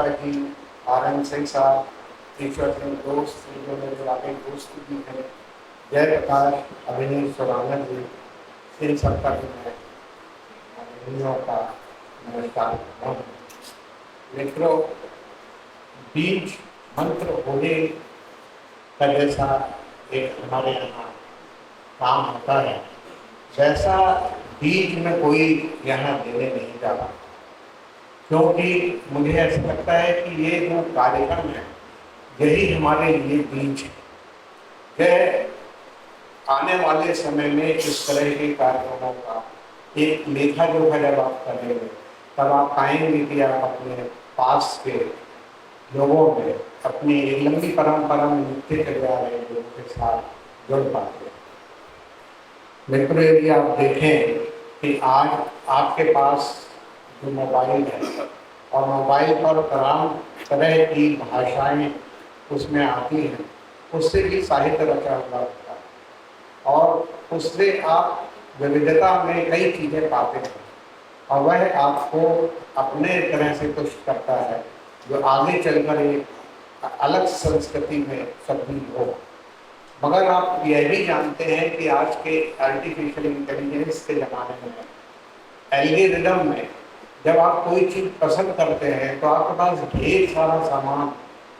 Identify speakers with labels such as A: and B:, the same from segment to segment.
A: गुप्ता जी, आनंद सिंह साहब, ईश्वर सिंह दोस्त जो मेरे वाकई दोस्त भी हैं, जय प्रकाश, अभिनीत सुरानंद जी, इन सबका भी मैं अभिनयों का नमस्कार करता हूँ। मित्रों, बीज मंत्र होने का जैसा एक हमारे यहाँ काम होता है, वैसा बीज में कोई यहाँ देने नहीं जा रहा, क्योंकि मुझे ऐसा लगता है कि ये जो कार्यक्रम है यही हमारे लिए बीज है। आने वाले समय में इस तरह के कार्यक्रमों का एक लेखा जोखा जब आप करेंगे तब आप पाएंगे कि आप अपने पास के लोगों में अपनी एक लंबी परंपरा में मिलते चले आ रहे लोगों के साथ जुड़ पाते हैं। मित्रों, यदि आप देखें कि आज आपके पास जो मोबाइल है और मोबाइल पर तमाम तरह की भाषाएं उसमें आती हैं, उससे भी साहित्य रचा हुआ होता है और उससे आप विविधता में कई चीज़ें पाते हैं और वह आपको अपने तरह से कुछ करता है जो आगे चलकर एक अलग संस्कृति में तब्दील हो। मगर आप यह भी जानते हैं कि आज के आर्टिफिशियल इंटेलिजेंस के ज़माने में, एल्गोरिदम में, जब आप कोई चीज़ पसंद करते हैं तो आपके पास ढेर सारा सामान,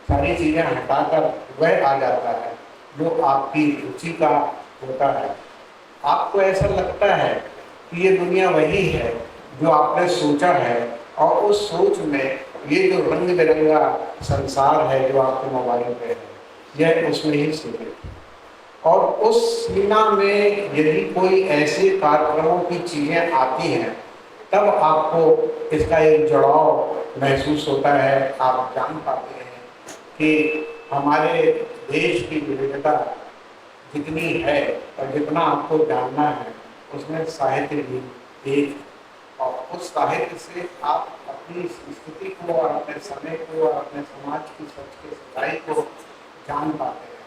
A: सारी चीज़ें हटाकर वह आ जाता है जो आपकी रुचि का होता है। आपको ऐसा लगता है कि ये दुनिया वही है जो आपने सोचा है और उस सोच में ये जो रंग बिरंगा संसार है जो आपके मोबाइल पे है, यह उसमें ही सीमित है। और उस सीमा में यदि कोई ऐसे कार्यक्रमों की चीज़ें आती हैं तब आपको इसका एक जुड़ाव महसूस होता है। आप जान पाते हैं कि हमारे देश की विविधता जितनी है और जितना आपको जानना है उसमें साहित्य भी एक, और उस साहित्य से आप अपनी संस्कृति को और अपने समय को और अपने समाज की सच की सच्चाई को जान पाते हैं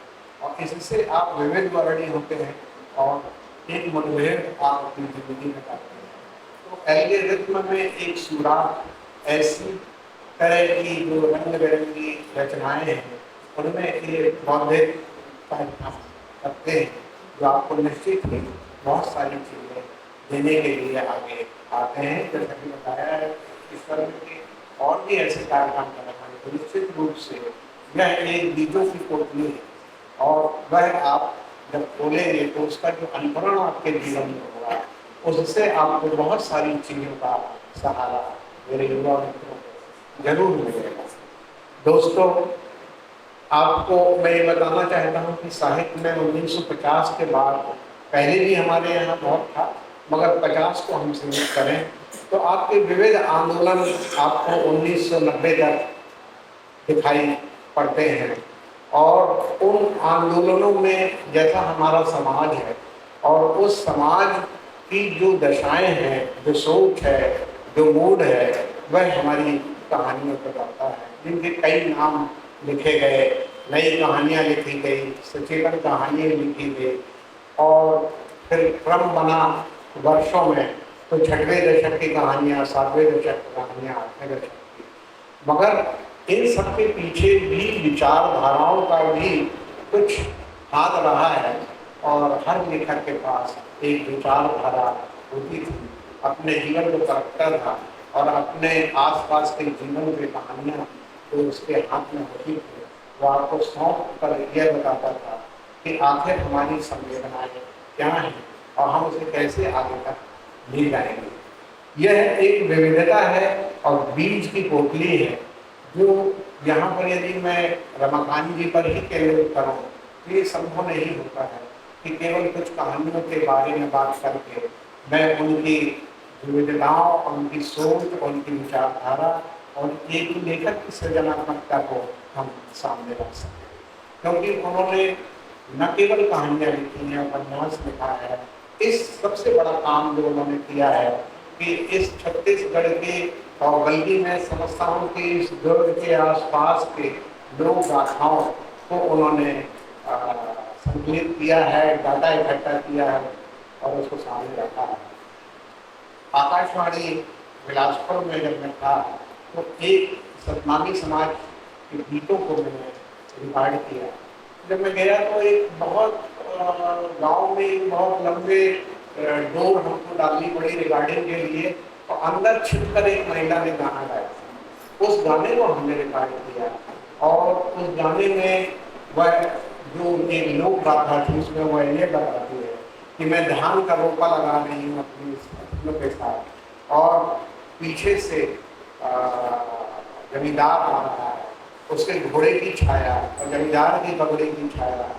A: और इससे आप विविध वर्णी होते हैं और एक मुठभेड़ आप अपनी जिंदगी में करते हैं। तो एल्गोरिथम में एक सुराग, ऐसी तरह की जो रंग बिरंगी रचनाएं हैं उनमें एक बौद्धिक कार्यक्रम करते हैं जो आपको निश्चित ही बहुत सारी चीज़ें देने के लिए आगे आते हैं। जैसा कि बताया है, इस तरह के और भी ऐसे कार्यक्रम कर रहे हैं तो निश्चित रूप से यह एक बीजों की पोटली है और वह आप जब खोलेंगे तो उसका जो अनुकरण आपके जीवन में होगा उससे आपको बहुत सारी चीज़ों का सहारा मेरे युवा मित्रों को जरूर मिलेगा। दोस्तों, आपको मैं ये बताना चाहता हूँ कि साहित्य में 1950 के बाद, पहले भी हमारे यहाँ बहुत था मगर 50 को हम सीमित करें तो आपके विविध आंदोलन आपको 1990 तक दिखाई पड़ते हैं और उन आंदोलनों में जैसा हमारा समाज है और उस समाज की जो दशाएं हैं, जो सोच है, जो मूड है, वह हमारी कहानियों पर आता है, जिनके कई नाम लिखे गए, नई कहानियाँ लिखी गई, सचेतन कहानियाँ लिखी गई और फिर क्रम बना वर्षों में तो 6वें दशक की कहानियाँ, 7वें दशक की कहानियाँ, 8वें दशक की। मगर इन सब के पीछे भी विचारधाराओं का भी कुछ हाथ रहा है और हर लेखक के पास एक विचारधारा होती थी, अपने जीवन को परखता था और अपने आसपास के जीवन की कहानियाँ जो उसके हाथ में होती थी वो आपको सौंप कर यह बताता था कि आखिर हमारी संवेदनाएं क्या हैं और हम उसे कैसे आगे तक ले जाएंगे। यह एक विविधता है और बीज की पोटली है जो यहाँ पर यदि मैं रमाकांत जी पर ही केंद्रित करूँ तो ये संभव नहीं होता है कि केवल कुछ कहानियों के बारे में बात करके मैं उनकी विविधताओं, उनकी सोच, उनकी विचारधारा और एक लेखक की सृजनात्मकता को हम सामने रख सकें, क्योंकि उन्होंने न केवल कहानियाँ लिखी हैं, उपन्यास लिखा है। इस सबसे बड़ा काम जो उन्होंने किया है कि इस छत्तीसगढ़ के और बल्कि मैं समझता हूँ कि इस दुर्ग के आसपास के लोक गाथाओं को उन्होंने संकलित किया है, डाटा इकट्ठा किया है और उसको सामने रखा है। आकाशवाणी बिलासपुर में जब मैं था तो एक सतनामी समाज के गीतों को मैंने रिकॉर्ड किया। जब मैं गया तो एक बहुत गांव में एक बहुत लंबे डोर हमको डालनी पड़ी रिकॉर्डिंग के लिए, और अंदर छिपकर एक महिला ने गाना गाया। उस गाने को हमने रिकॉर्ड किया, और उस गाने में वह जो एक लोक गाथा थी उसमें वह ये बताती है कि मैं धान का रोपा लगा रही हूँ अपनी फसलों के साथ, और पीछे से जमींदार आ रहा है, उसके घोड़े की छाया और जमींदार की बगड़े की छाया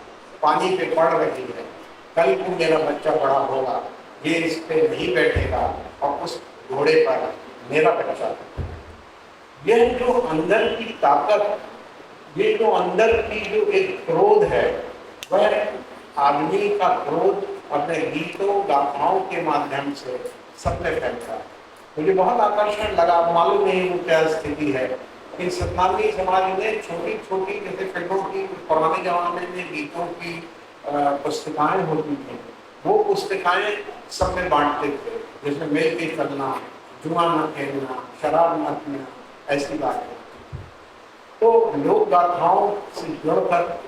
A: पानी पे पड़ रही है। कल को मेरा बच्चा बड़ा होगा, ये इस पे नहीं बैठेगा और उस घोड़े पर मेरा बच्चा। यह जो अंदर की ताकत, ये जो अंदर की जो एक क्रोध है, वह आदमी का क्रोध अपने गीतों गाथाओं के माध्यम से सबने फैलता है। मुझे बहुत आकर्षण लगा, मालूम नहीं वो क्या स्थिति है कि सतनामी समाज ने छोटी छोटी जैसे फिल्मों की पुराने जमाने में गीतों की पुस्तिकाएं होती थी, वो पुस्तिकाएं सब में बांटते थे, जिसमें मिल के चलना, जुआ न खेलना, शराब न पीना, ऐसी बातें। तो लोक गाथाओं से जुड़कर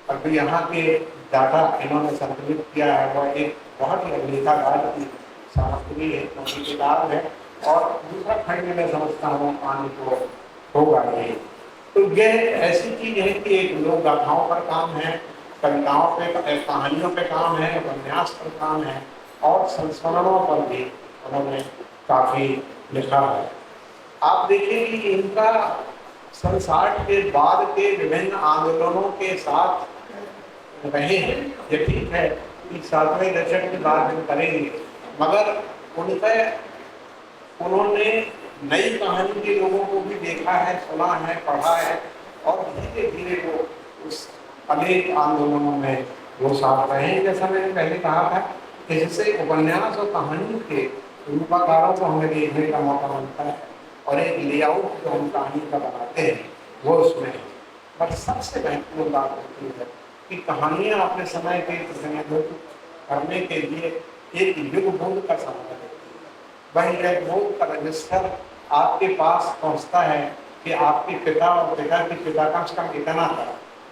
A: अब यहाँ के डाटा इन्होंने संकलित किया है, वह एक बहुत ही अभिलेखागार की सामग्री है, किताब है, और दूसरा खंड में समझता हूँ पानी को होगा ये। तो यह ऐसी चीज है कि एक लोक गाथाओं पर काम है, कविताओं पे, कहानियों पे काम है, उपन्यास पर काम है, और संस्मरणों पर भी उन्होंने काफी लिखा है। आप देखिए कि इनका संसार के बाद के विभिन्न आंदोलनों के साथ रहे हैं। ये ठीक है कि 7वें दशक की बात हम करेंगे, मगर उन्होंने नई कहानी के लोगों को भी देखा है, सुना है, पढ़ा है, और धीरे धीरे वो उस अनेक आंदोलनों में वो साथ रहे हैं। जैसा मैंने पहले कहा था कि जिससे उपन्यास और कहानी के रूपाकारों को हमें देखने का मौका मिलता है, और एक लेआउट जो हम कहानी का बनाते हैं वो उसमें है। पर सबसे महत्वपूर्ण बात होती है कि कहानियाँ अपने समय के प्रतिनिधित्व करने के लिए एक युग बोध का सवाल है। वही युग बोध का रजिस्टर आपके पास पहुँचता है कि आपके पिता और पिता के पिता का उसका इतना था,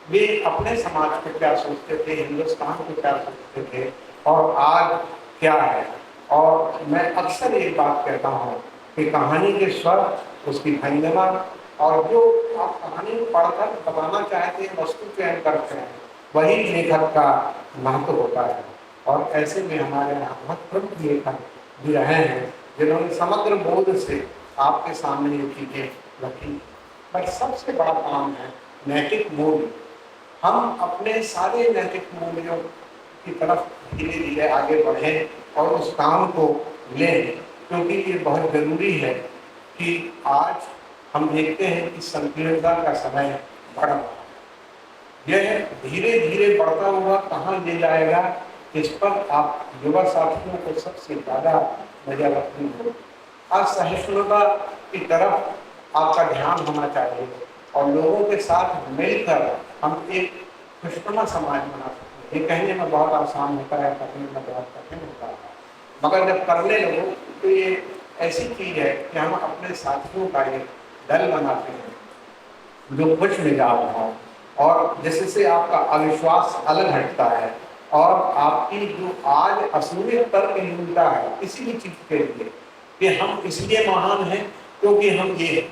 A: वे अपने समाज को क्या सोचते थे, हिंदुस्तान को क्या सोचते थे, और आज क्या है। और मैं अक्सर एक बात कहता हूँ कि कहानी के स्वर, उसकी भंगिमा, और जो आप कहानी को पढ़कर बताना चाहते हैं, वस्तु चयन करते हैं, वही लेखक का महत्व होता है। और ऐसे में हमारे यहाँ बहुत प्रमुख लेखक भी रहे हैं जिन्होंने समग्र बोध से आपके सामने ये चीजें रखी। पर सबसे बड़ा काम है नैतिक मूल्य। हम अपने सारे नैतिक मूल्यों की तरफ धीरे धीरे आगे बढ़ें और उस काम को लें, क्योंकि ये बहुत जरूरी है कि आज हम देखते हैं कि संकीर्णता का समय बढ़ रहा है। यह धीरे धीरे बढ़ता हुआ कहाँ ले जाएगा, इस पर आप युवा साथियों को सबसे ज़्यादा नजर रखनी होगी। असहिष्णुता की तरफ आपका ध्यान होना चाहिए, और लोगों के साथ मिलकर हम एक खुशनुमा समाज बना सकते हैं। ये कहने में बहुत आसान होता है, करने में बहुत कठिन होता है, मगर जब करने लगो तो ये ऐसी चीज है कि हम अपने साथियों का एक दल बनाते हैं जो खुश मिजाज हो, और जिससे आपका अविश्वास अलग हटता है, और आपकी जो आज असलियत तर्क मिलता है किसी भी चीज के लिए कि हम इसलिए महान हैं क्योंकि हम ये,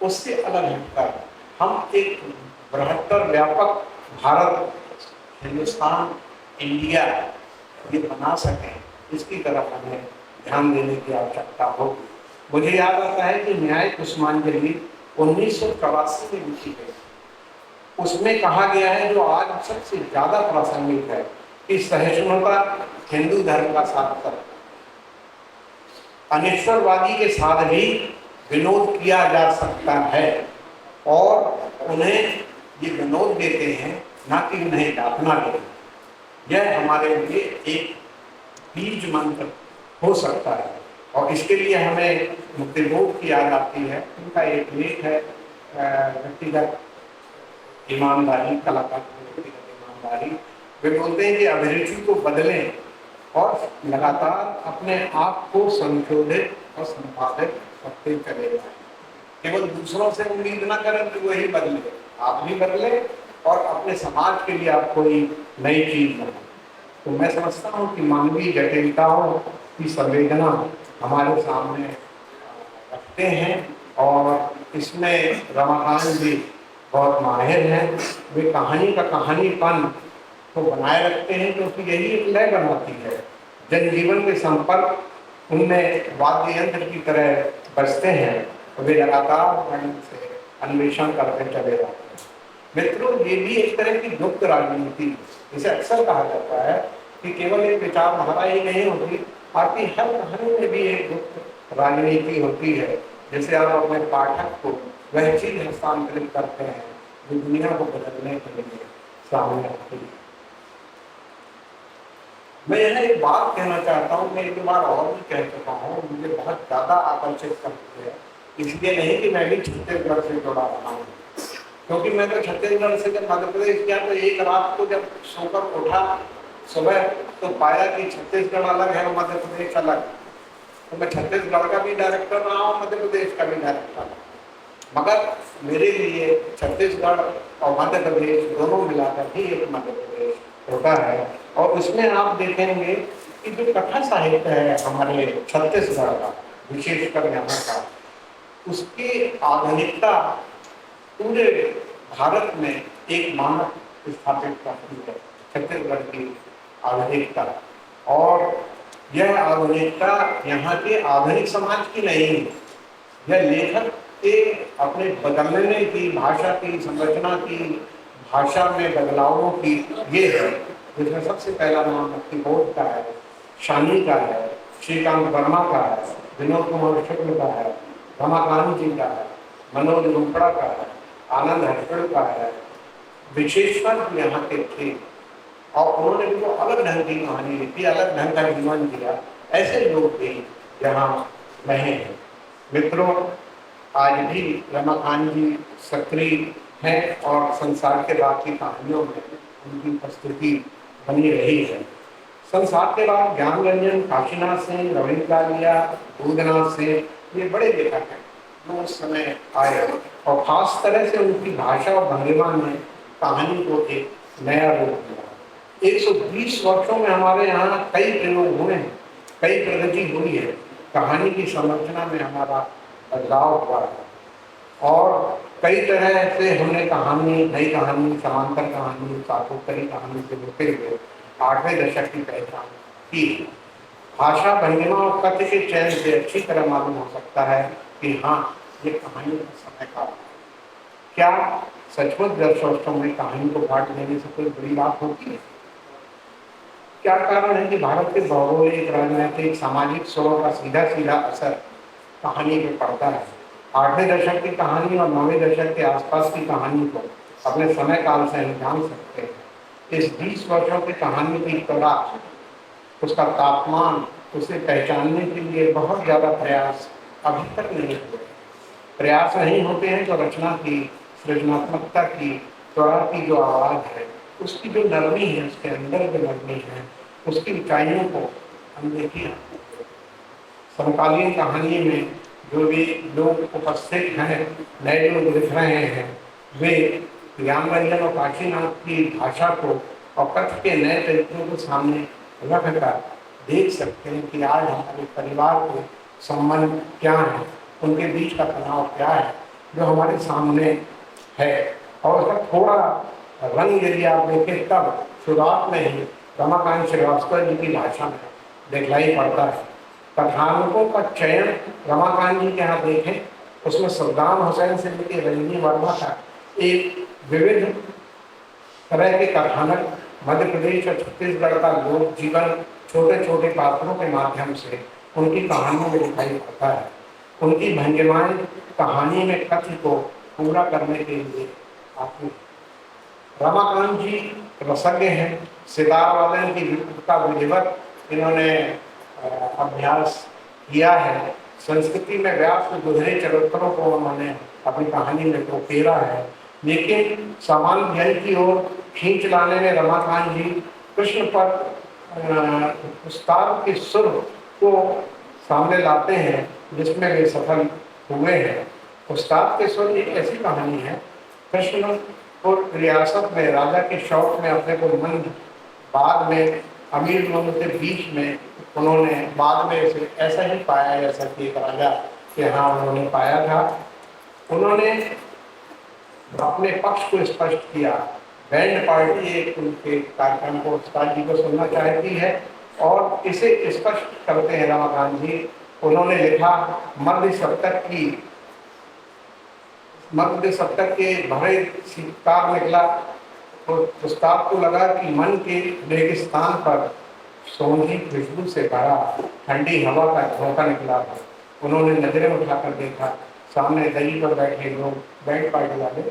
A: उससे अलग हटकर हम एक बृहत्तर व्यापक भारत, हिंदुस्तान, इंडिया ये बना सकें, इसकी तरफ हमें ध्यान देने की आवश्यकता होगी। मुझे याद आता है कि न्याय पुष्पांजलि 1984 में लिखी गई। उसमें कहा गया है, जो आज सबसे ज्यादा प्रासंगिक है, कि सहिष्णुता हिंदू धर्म का सार्थक है। अनिश्वरवादी के साथ भी विनोद किया जा सकता है, और उन्हें ये विनोद देते हैं, ना कि उन्हें यातना देते हैं। यह हमारे लिए एक बीज मंत्र हो सकता है, और इसके लिए हमें मुक्तिबोध की याद आती है। उनका एक लेख है व्यक्तिगत ईमानदारी, कलाकार की व्यक्तिगत ईमानदारी। वे बोलते हैं कि अभिरुचि को बदलें और लगातार अपने आप को संशोधित और संपादित करते चले जाएं। केवल दूसरों से उम्मीद ना करें कि वही बदले, आप भी बदले और अपने समाज के लिए आप कोई नई चीज बनाए। तो मैं समझता हूँ कि मानवीय जटिलताओं की संवेदना हमारे सामने रखते हैं और इसमें रमाकांत जी बहुत माहिर हैं। वे कहानी का कहानीपन को बनाए रखते हैं क्योंकि यही एक लय बनाती है। जनजीवन के संपर्क उनमें वाद्य यंत्र की तरह बजते हैं, वे लगातार मन से अन्वेषण करते चले जाते हैं। मित्रों, ये भी एक तरह की गुप्त राजनीति, जिसे अक्सर कहा जाता है कि केवल एक विचारधारा ही नहीं होती, आपकी हर कहानी में भी एक गुप्त राजनीति होती है। जैसे आप अपने पाठक को वह चीज हस्तांतरित करते हैं जो दुनिया को बदलने के लिए सामने आती है। मैं यहाँ एक बात कहना चाहता हूँ, मैं एक बार और भी कह चुका हूँ, मुझे बहुत ज्यादा आकर्षित करती है, इसलिए नहीं कि मैं भी छत्तीसगढ़ से जुड़ा रहा हूँ, क्योंकि मैं तो छत्तीसगढ़ से जब मध्य प्रदेश गया तो एक रात को जब सोकर उठा सुबह तो पाया कि छत्तीसगढ़ अलग है और मध्य प्रदेश अलग। तो मैं छत्तीसगढ़ का भी डायरेक्टर रहा हूँ, मध्य प्रदेश का भी डायरेक्टर रहा, मगर मेरे लिए छत्तीसगढ़ और मध्य प्रदेश दोनों मिलाकर ही एक मध्य प्रदेश होता है। और उसमें आप देखेंगे कि जो कथा साहित्य है हमारे छत्तीसगढ़ का, विशेषकर यहाँ का, उसकी आधुनिकता पूरे भारत में एक मानक स्थापित करती है, छत्तीसगढ़ की आधुनिकता। और यह आधुनिकता यहाँ के आधुनिक समाज की नहीं है, यह लेखक के अपने बदलने की, भाषा की संरचना की, भाषा में बदलावों की ये है, जिसमें सबसे पहला नाम मुक्तिबोध का है, शानी का है, श्रीकांत वर्मा का है, विनोद कुमार शुक्ल का है, रमाकांत जी का है, मनोज रुपड़ा का है, आनंद हटकड़ का है, विशेषकर यहाँ के थे और उन्होंने भी अलग ढंग की कहानी लिखी, अलग ढंग का जीवन दिया। ऐसे लोग भी यहाँ रहे हैं। मित्रों, आज भी रमाकांत जी सक्रिय हैं और संसार के बाद की कहानियों में उनकी उपस्थिति बनी रही है। संसार के बाद ज्ञानरंजन, काशीनाथ सिंह, रविंद्र लालिया, दूधनाथ सिंह, ये बड़े लेखक हैं जो उस समय आए और खास तरह से उनकी भाषा और भंगिमा ने कहानी को एक नया रूप दिया। 120 वर्षों में हमारे यहाँ कई प्रयोग हुए हैं, कई प्रगति हुई है, कहानी की संरचना में हमारा बदलाव हुआ है और कई तरह से हमने कहानी, नई कहानी, समांतर कहानी, सातोत्तरी कहानी से जुड़ते हुए 8वें दशक की पहचान की। भाषा, भंगिमा और कथ्य के चयन से अच्छी तरह मालूम हो सकता है कि हाँ, ये कहानी का समय का क्या सचमुच दर्शकों में कहानी को बांट देने से कोई बड़ी बात होती है? क्या कारण है कि भारत के भौगोलिक, राजनीतिक, सामाजिक स्वरों का सीधा सीधा असर कहानी में पड़ता है? 8वें दशक की कहानी और 9वें दशक के आसपास की कहानी को अपने समय काल से हम जान सकते हैं। इस 20 वर्षों की कहानी की तलाश, उसका तापमान, उसे पहचानने के लिए बहुत ज़्यादा प्रयास अभी तक नहीं हुए। प्रयास नहीं होते हैं तो रचना की, सृजनात्मकता की, त्वरा की जो आवाज़ है, उसकी जो नरमी है, उसके अंदर जो नरमी है, उसकी ऊंचाइयों को हम देखिए। समकालीन कहानी में जो भी लोग उपस्थित हैं, नए लोग लिख रहे हैं, वे ज्ञानरंजन और काशीनाथ की भाषा को और कथ्य के नए तरीकों को सामने रख कर देख सकते हैं कि आज हमारे परिवार के संबंध क्या है, उनके बीच का तनाव क्या है, जो हमारे सामने है। और उसका थोड़ा रंग यदि आप देखें तब शुरुआत में ही रमाकांत श्रीवास्तव जी की भाषा में दिखलाई पड़ता है। कथानकों का चयन रमाकांत जी के यहाँ देखें, उसमें सद्दाम हुसैन से लेकर रंजनी वर्मा का एक विविध तरह के कथानक मध्य प्रदेश और छत्तीसगढ़ का लोक जीवन छोटे छोटे पात्रों के माध्यम से उनकी कहानियों में दिखाई पड़ता है। उनकी भंगिमाएं कहानी में कथ्य को पूरा करने के लिए आती है। रमाकांत जी रसज्ञ हैं, सितार वादन की का विधिवत इन्होंने अभ्यास किया है। संस्कृति में व्यास के गुजरे चरित्रों को उन्होंने अपनी कहानी में उकेरा है, लेकिन समान ध्यान की ओर खींच लाने में रमाकांत जी कृष्ण पर उस्ताद के सुर को सामने लाते हैं, जिसमें वे सफल हुए हैं। उस्ताद के स्वर एक ऐसी कहानी है, कृष्णपुर रियासत में राजा के शौक में अपने को मंद, बाद में अमीर लोगों के बीच में उन्होंने बाद में इसे ऐसा ही पाया जैसा कि एक राजा के यहाँ उन्होंने पाया था। उन्होंने अपने पक्ष को स्पष्ट किया। बैंड पार्टी एक उनके कार्यक्रम को उस्ताद जी को सुनना चाहती है और इसे स्पष्ट करते हैं रमाकांत जी। उन्होंने लिखा, मध्य सप्तक के भरे शीतकाल निकला तो उस्ताद को लगा कि मन के रेगिस्तान पर सोंधी खुशबू से भरा ठंडी हवा का झोंका निकला था। उन्होंने नजरें उठाकर देखा, सामने दही पर बैठे लोग बैंड पार्टी वाले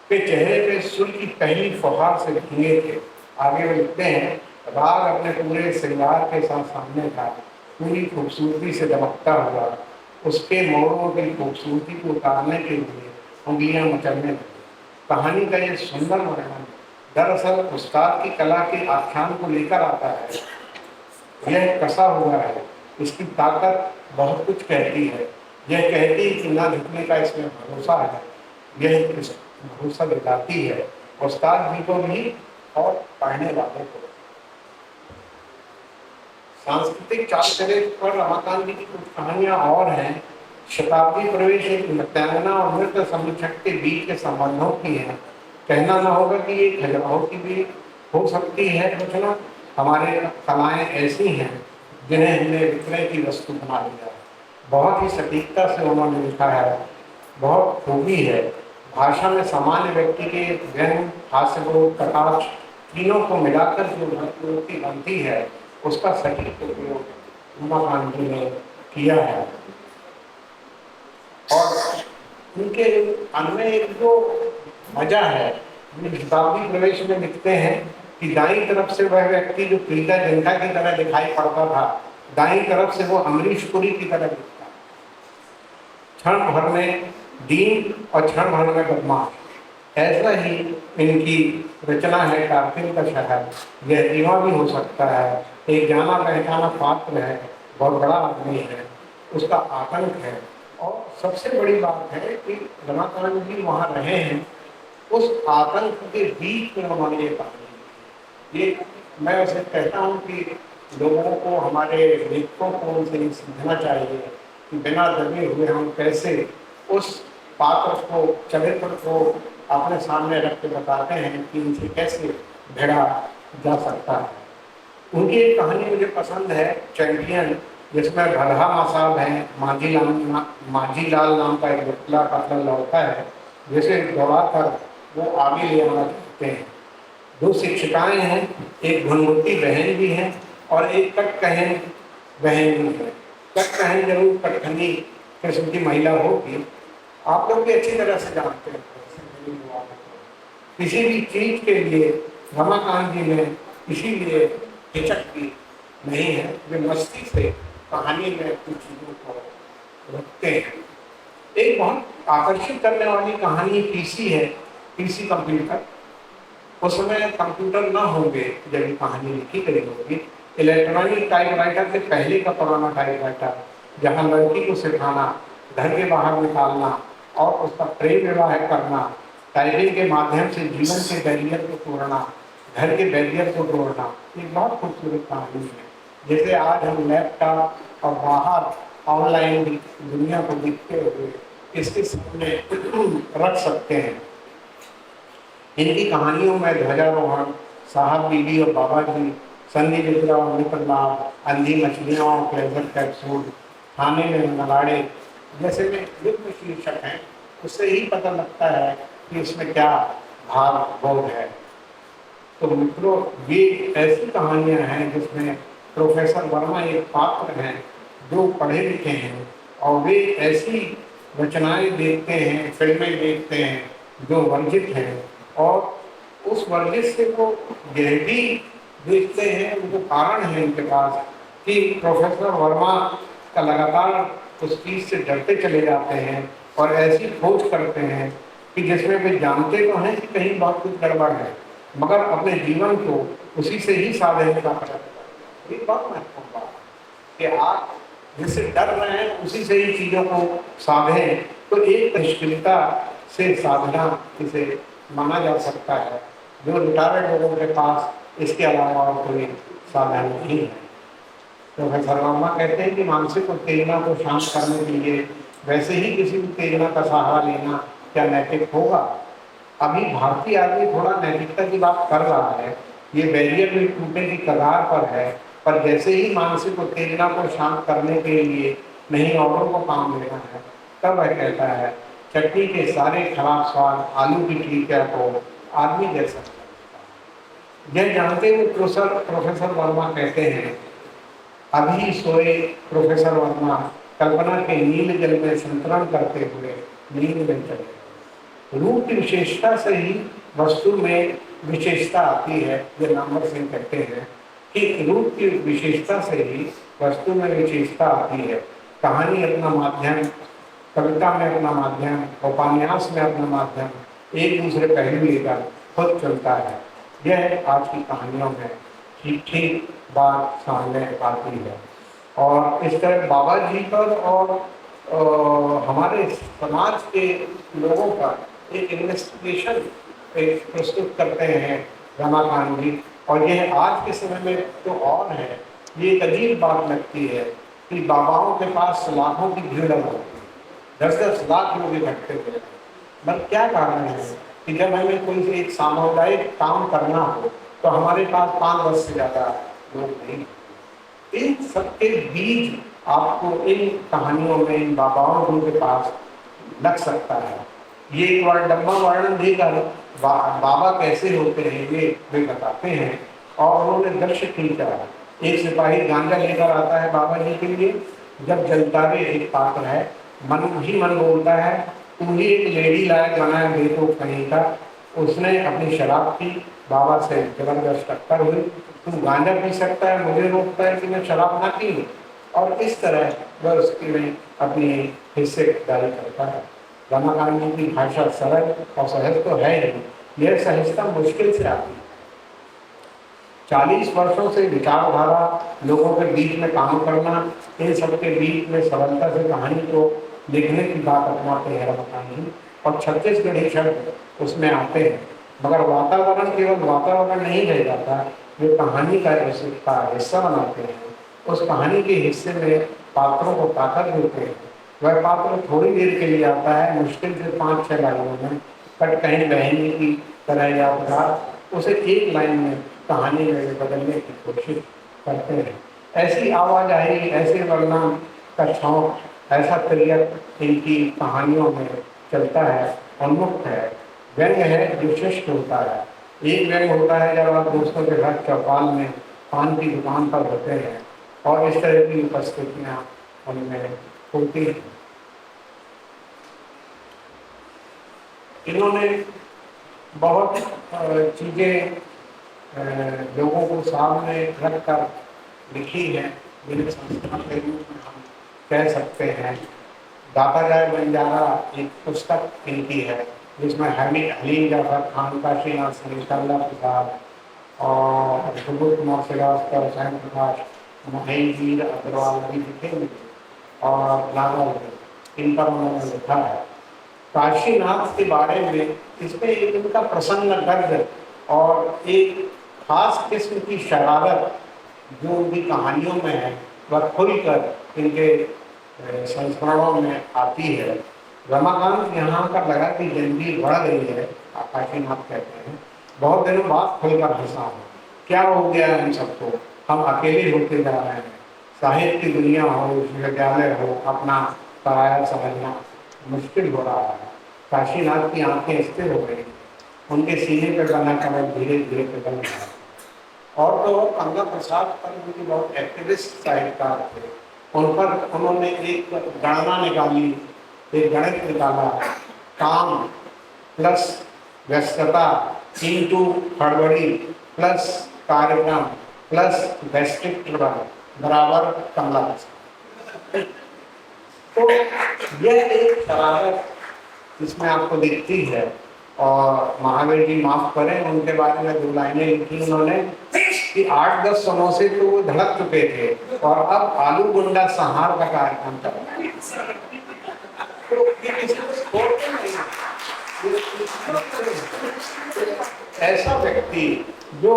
A: के चेहरे पे सूर्य की पहली फुहार से भीगे थे। आगे वो लिखते हैं, राग अपने पूरे श्रृंगार के साथ सामने था, पूरी खूबसूरती से दमकता हुआ। उसके मोड़ों की खूबसूरती को उतारने के लिए उंगलियां मचलने लगी। कहानी का ये सुंदर वर्णन दरअसल उस्ताद की कला के आख्यान को लेकर आता है। यह कसा हुआ है, इसकी ताकत बहुत कुछ कहती है। यह कहती है कि ना झुकने का इसमें भरोसा है, यह भरोसा दिलाती है उस्ताद जी को भी और पढ़ने वालों को। सांस्कृतिक चाल चरित्र पर रमाकांत जी की कुछ कहानियां और हैं। शताब्दी प्रवेश एक नृत्यांगना और नृत्य समीक्षक के बीच के संबंधों की है। कहना न होगा कि ये खजुराहो की भी हो सकती है रचना। हमारे कलाएं ऐसी हैं जिन्हें हमने विक्रय की वस्तु बना लिया। बहुत ही सटीकता से उन्होंने लिखा है, बहुत खूबी है। भाषा में सामान्य व्यक्ति के व्यंग, हास्यपूर्ण, कटाक्ष तीनों को मिलाकर जो प्रवृत्ति बनती है उसका सटीक उपयोग रमाकांत जी ने किया है। और उनके अनमें एक जो मजा है, शताब्दी प्रवेश में लिखते हैं कि दाईं तरफ से वह व्यक्ति जो प्रीता जनता की तरह दिखाई पड़ता था, दाईं तरफ से वो अमरीश पुरी की तरह दिखता। क्षण भर में दीन और क्षण भर में बदमाश, ऐसा ही इनकी रचना है। कारगिल का शहर, यह रीवा भी हो सकता है। एक जाना पहचाना पात्र है, बहुत बड़ा आदमी है, उसका आतंक है। और सबसे बड़ी बात है कि रमाकांत जी वहाँ रहे हैं, उस आतंक के बीच में उन्होंने ये कहानी। ये मैं वैसे कहता हूँ कि लोगों को, हमारे लेखकों को उनसे सीखना चाहिए कि बिना दबे हुए हम कैसे उस पात्र को, चरित्र को अपने सामने रख के बताते हैं कि इनसे कैसे भिड़ा जा सकता है। उनकी एक कहानी मुझे पसंद है, चैंपियन, जिसमें भरहा साहब हैं, माझी लाल नाम का एक विकला पतला लड़का है जिसे दौड़ाकर वो आगे ले आना चाहते हैं। दो शिक्षिकाएं हैं, एक भनमुट्टी बहन भी है और एक कटकहन बहन भी है। कटकहन जरूर कटखनी किस्म की महिला होगी, आप लोग भी अच्छी तरह से जानते हैं। किसी भी चीज के लिए रमाकांत जी ने इसीलिए हिचक की नहीं है, वे मस्ती से कहानी में कुछ चीजों को रखते हैं। एक बहुत आकर्षित करने वाली कहानी पीसी है, पीसी कंप्यूटर। उस समय कंप्यूटर ना होंगे जब ये कहानी लिखी गई होगी। इलेक्ट्रॉनिक टाइपराइटर से पहले का पुराना टाइपराइटर, जहाँ लड़की को सिखाना, घर के बाहर निकालना और उसका प्रेम विवाह करना, टाइपिंग के माध्यम से जीवन के बैरियर को तोड़ना, घर के बैरियर को तोड़ना, एक बहुत खूबसूरत कहानी है। जैसे आज हम लैपटॉप और बाहर ऑनलाइन दुनिया को दिखते हुए इसके सामने रख सकते हैं। इनकी कहानियों में ध्वजारोहण, साहब बीबी और बाबा जी, सन्नी मित्रा और मित्रला, अंधी मछलियाँ और प्लेजर कैप्सूल, खाने में नगाड़े जैसे में युद्ध शीर्षक हैं। उससे ही पता लगता है कि इसमें क्या भाव बोध है। तो मित्रों, ये ऐसी कहानियां हैं जिसमें प्रोफेसर वर्मा एक पात्र हैं जो पढ़े लिखे हैं और वे ऐसी रचनाएं देखते हैं, फिल्में देखते हैं जो वर्जित हैं और उस वर्जित से वो यह भी देखते हैं, उनको कारण है इनके पास कि प्रोफेसर वर्मा का लगातार उस चीज़ से डरते चले जाते हैं और ऐसी खोज करते हैं कि जिसमें वे जानते तो हैं कि कहीं बहुत कुछ गड़बड़ है, मगर अपने जीवन को उसी से ही साधने का प्रयास करते हैं। ये बहुत महत्वपूर्ण बात है कि आप जिससे डर रहे हैं उसी से ही चीज़ों को साधें, तो तो एक निष्क्रियता से साधना इसे माना जा सकता है, जो रिटायर्ड लोगों के पास इसके अलावा और कोई साधन नहीं है। प्रोफेसर वर्मा कहते हैं कि मानसिक उत्तेजना को शांत करने के लिए वैसे ही किसी उत्तेजना का सहारा लेना क्या नैतिक होगा? अभी भारतीय आदमी थोड़ा नैतिकता की बात कर रहा है, ये बैरियर भी टूटने की कगार पर है, पर जैसे ही मानसिक उत्तेजना को शांत करने के लिए नहीं औरों को काम लेना है, तब वह कहता है चटनी के सारे खराब स्वाद आलू की टिकिया को आदमी दे सकता है। यह जानते हुए प्रोफेसर वर्मा कहते हैं, अभी सोए प्रोफेसर वर्मा कल्पना के नील जल में संतरण करते हुए नींद में चले। रूप की विशेषता से ही वस्तु में विशेषता आती है। ये नामवर सिंह कहते हैं कि रूप की विशेषता से ही वस्तु में विशेषता आती है। कहानी अपना माध्यम, कविता में अपना माध्यम, उपन्यास में अपना माध्यम, एक दूसरे पहलू लेकर खुद चलता है। यह आज की कहानियों में ठीक बात सामने आती है। और इस तरह बाबा जी पर और हमारे समाज के लोगों पर एक इन्वेस्टिगेशन प्रस्तुत करते हैं रमाकांत जी। और यह आज के समय में तो और है, ये एक अजीब बात लगती है कि बाबाओं के पास लाखों की भीड़ होती है, 10-10 लाख लोग इकट्ठे हुए। मतलब क्या कारण है कि जब हमें कोई एक सामुदायिक काम करना हो तो हमारे पास 5-10 से ज़्यादा लोग नहीं। इन सबके बीच आपको इन कहानियों में इन बाबाओं के पास लग सकता है। ये एक बार डब्बा वर्णन देकर बाबा कैसे होते हैं ये वे बताते हैं। और उन्होंने दृश्य खींचा, एक सिपाही गांजा लेकर आता है बाबा जी के लिए। जब जलतारे एक पात्र है, मन ही मन बोलता है तू ही एक लेडी लायक बनाया बेटो कहीं का। उसने अपनी शराब पी, बाबा से जबरदस्त टक्कर हुई, तुम गांजा पी सकता है, मुझे रोकता है कि मैं शराब ना पी। और इस तरह वह उसके में अपनी हिस्सेदारी करता है। रमाकांत जी की भाषा सरल और सहज तो है ही, यह सहजता मुश्किल से आती है। 40 वर्षों से विचारधारा लोगों के बीच में काम करना, इन सबके बीच में सरलता से कहानी को लिखने की बात अपनाते हैं रमाकांत जी। और छत्तीसगढ़ी शब्द उसमें आते हैं, मगर वातावरण केवल वातावरण नहीं रह जाता, जो कहानी का हिस्सा बनाते हैं। उस कहानी के हिस्से में पात्रों को ताकत देते हैं। वह पात्र थोड़ी देर के लिए आता है, मुश्किल से 5-6 लाइनों में, पर कहीं बहने की तरह यादगार उसे एक लाइन में कहानी में बदलने की कोशिश करते हैं। ऐसी आवाजाही, ऐसे वर्णन का शौक, ऐसा तरीक़ा इनकी कहानियों में चलता है, उन्मुक्त है। व्यंग है जो शिष्ट होता है। एक व्यंग होता है जब आप दोस्तों के साथ चौपाल में पान की दुकान पर होते हैं और इस तरह की उपस्थितियाँ उनमें होती हैं। इन्होंने बहुत चीज़ें लोगों को सामने रख कर लिखी है, जिन्हें संस्था के रूप में हम कह सकते हैं। दाता जाए बंजारा एक पुस्तक इनकी है, जिसमें हलीम जाफर खान, काशीनाथ सिंह, शारदा प्रसाद और सुबोध कुमार श्रीवास्तव, सैन प्रकाश, महेंद्र अग्रवाल भी लिखे और लाल इन पर उन्होंने लिखा है। काशीनाथ के बारे में इसमें एक इनका प्रसन्न दर्द और एक खास किस्म की शरारत जो उनकी कहानियों में है, वह खुलकर इनके संस्मरणों में आती है। रमाकांत यहाँ का लगा कि जंजीर बढ़ गई है, काशीनाथ कहते हैं, बहुत दिनों बाद खुलकर हंसा हूँ। क्या हो गया है हम सबको, हम अकेले होते जा रहे हैं। साहित्य की दुनिया हो, विश्वविद्यालय हो, अपना पराया समझना मुश्किल हो रहा है। काशीनाथ की आंखें स्थिर हो गई, उनके सीने पर बना कमल धीरे धीरे पिघल रहा। और तो गंगा प्रसाद पर उनकी बहुत एक्टिविस्ट साहित्यकार थे, उन पर उन्होंने एक गणना निकाली, एक गणित निकाला, काम प्लस व्यस्तता इंटू हड़बड़ी प्लस कार्यक्रम प्लस गैस्ट्रिक ट्रबल बराबर कमला प्रसाद। तो यह एक शरारत इसमें आपको दिखती है। और महावीर जी माफ करें, उनके बारे में 2 लाइनें लिखी उन्होंने कि 8-10 समोसे तो वो धड़क चुके थे और अब आलू गुंडा संहार का कार्यक्रम चल रहा है। तो ऐसा व्यक्ति जो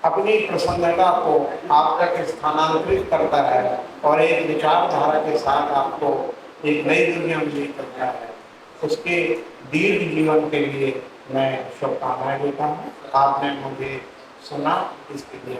A: अपनी प्रसन्नता को आप तक स्थानांतरित करता है और एक विचारधारा के साथ आपको एक नई दुनिया में ले चलता है, उसके दीर्घ जीवन के लिए मैं शुभकामनाएं देता हूँ। आपने मुझे सुना, इसके लिए